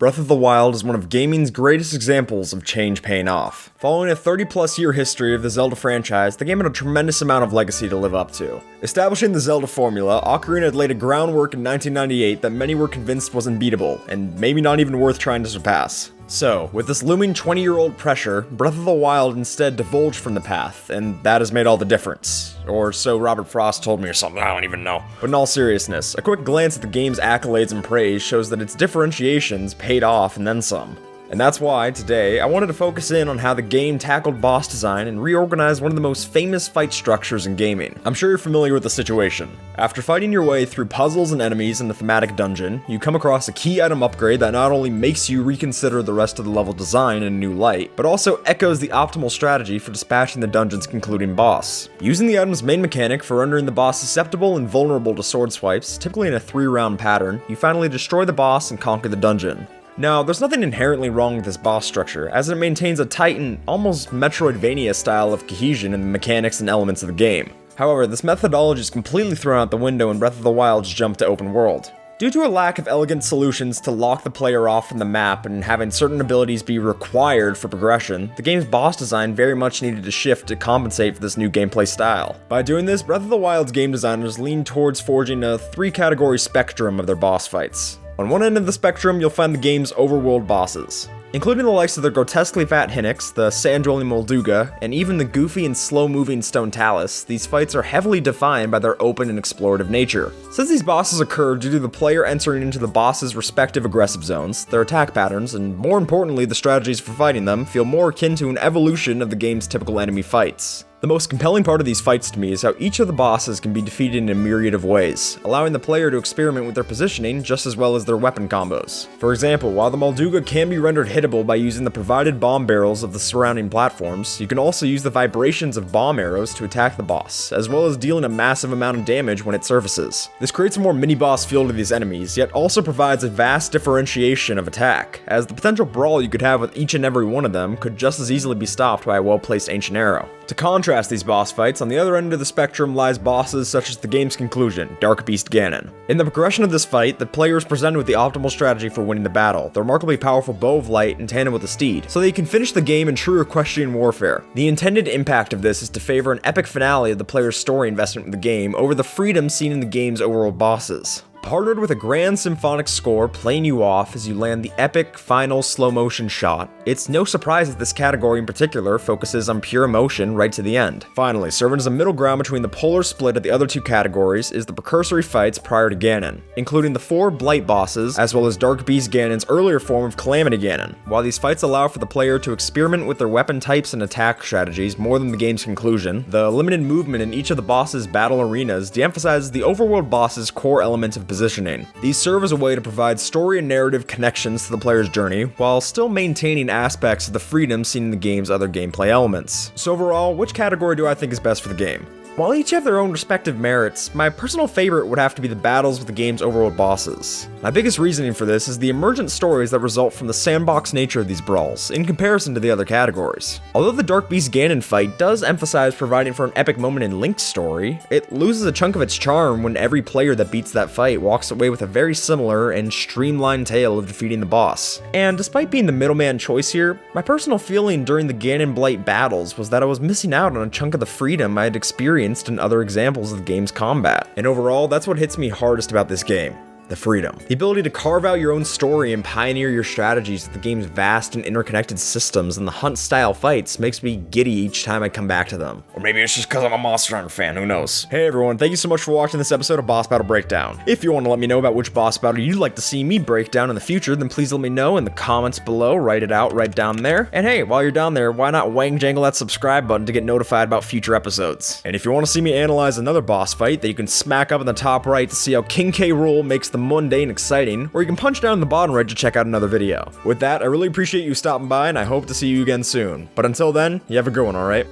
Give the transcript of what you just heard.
Breath of the Wild is one of gaming's greatest examples of change paying off. Following a 30-plus year history of the Zelda franchise, the game had a tremendous amount of legacy to live up to. Establishing the Zelda formula, Ocarina had laid a groundwork in 1998 that many were convinced was unbeatable, and maybe not even worth trying to surpass. So, with this looming 20-year-old pressure, Breath of the Wild instead divulged from the path, and that has made all the difference. Or so Robert Frost told me or something, I don't even know. But in all seriousness, a quick glance at the game's accolades and praise shows that its differentiations paid off and then some. And that's why, today, I wanted to focus in on how the game tackled boss design and reorganized one of the most famous fight structures in gaming. I'm sure you're familiar with the situation. After fighting your way through puzzles and enemies in a thematic dungeon, you come across a key item upgrade that not only makes you reconsider the rest of the level design in a new light, but also echoes the optimal strategy for dispatching the dungeon's concluding boss. Using the item's main mechanic for rendering the boss susceptible and vulnerable to sword swipes, typically in a 3-round pattern, you finally destroy the boss and conquer the dungeon. Now, there's nothing inherently wrong with this boss structure, as it maintains a tight and almost Metroidvania style of cohesion in the mechanics and elements of the game. However, this methodology is completely thrown out the window in Breath of the Wild's jump to open world. Due to a lack of elegant solutions to lock the player off from the map and having certain abilities be required for progression, the game's boss design very much needed to shift to compensate for this new gameplay style. By doing this, Breath of the Wild's game designers leaned towards forging a 3-category spectrum of their boss fights. On one end of the spectrum, you'll find the game's overworld bosses, including the likes of the grotesquely fat Hinnix, the sand-dwelling MOLDUGA, and even the goofy and slow-moving stone TALUS. These fights are heavily defined by their open and explorative nature. Since these bosses occur due to the player entering into the boss's respective aggressive zones, their attack patterns, and more importantly the strategies for fighting them, feel more akin to an evolution of the game's typical enemy fights. The most compelling part of these fights to me is how each of the bosses can be defeated in a myriad of ways, allowing the player to experiment with their positioning just as well as their weapon combos. For example, while the MOLDUGA can be rendered hittable by using the provided bomb barrels of the surrounding platforms, you can also use the vibrations of bomb arrows to attack the boss, as well as dealing a massive amount of damage when it surfaces. This creates a more mini-boss feel to these enemies, yet also provides a vast differentiation of attack, as the potential brawl you could have with each and every one of them could just as easily be stopped by a well-placed ancient arrow. To contrast these boss fights, on the other end of the spectrum lies bosses such as the game's conclusion, Dark Beast Ganon. In the progression of this fight, the player is presented with the optimal strategy for winning the battle, the remarkably powerful Bow of Light in tandem with a steed, so that you can finish the game in true equestrian warfare. The intended impact of this is to favor an epic finale of the player's story investment in the game over the freedom seen in the game's overworld bosses. Partnered with a grand symphonic score playing you off as you land the epic final slow motion shot, it's no surprise that this category in particular focuses on pure emotion right to the end. Finally, serving as a middle ground between the polar split of the other two categories is the precursory fights prior to Ganon, including the 4 Blight bosses, as well as Dark Beast Ganon's earlier form of Calamity Ganon. While these fights allow for the player to experiment with their weapon types and attack strategies more than the game's conclusion, the limited movement in each of the boss's battle arenas de-emphasizes the overworld boss's core element of positioning. These serve as a way to provide story and narrative connections to the player's journey, while still maintaining aspects of the freedom seen in the game's other gameplay elements. So overall, which category do I think is best for the game? While each have their own respective merits, my personal favorite would have to be the battles with the game's overworld bosses. My biggest reasoning for this is the emergent stories that result from the sandbox nature of these brawls, in comparison to the other categories. Although the Dark Beast Ganon fight does emphasize providing for an epic moment in Link's story, it loses a chunk of its charm when every player that beats that fight walks away with a very similar and streamlined tale of defeating the boss. And despite being the middleman choice here, my personal feeling during the Ganon Blight battles was that I was missing out on a chunk of the freedom I had experienced in other examples of the game's combat. And overall, that's what hits me hardest about this game. The freedom. The ability to carve out your own story and pioneer your strategies with the game's vast and interconnected systems and the hunt-style fights makes me giddy each time I come back to them. Or maybe it's just because I'm a Monster Hunter fan, who knows? Hey everyone, thank you so much for watching this episode of Boss Battle Breakdown. If you want to let me know about which boss battle you'd like to see me break down in the future, then please let me know in the comments below, write it out right down there. And hey, while you're down there, why not jangle that subscribe button to get notified about future episodes? And if you want to see me analyze another boss fight, that you can smack up in the top right to see how King K. Rool makes the mundane exciting, or you can punch down in the bottom right to check out another video. With that, I really appreciate you stopping by, and I hope to see you again soon. But until then, you have a good one, alright?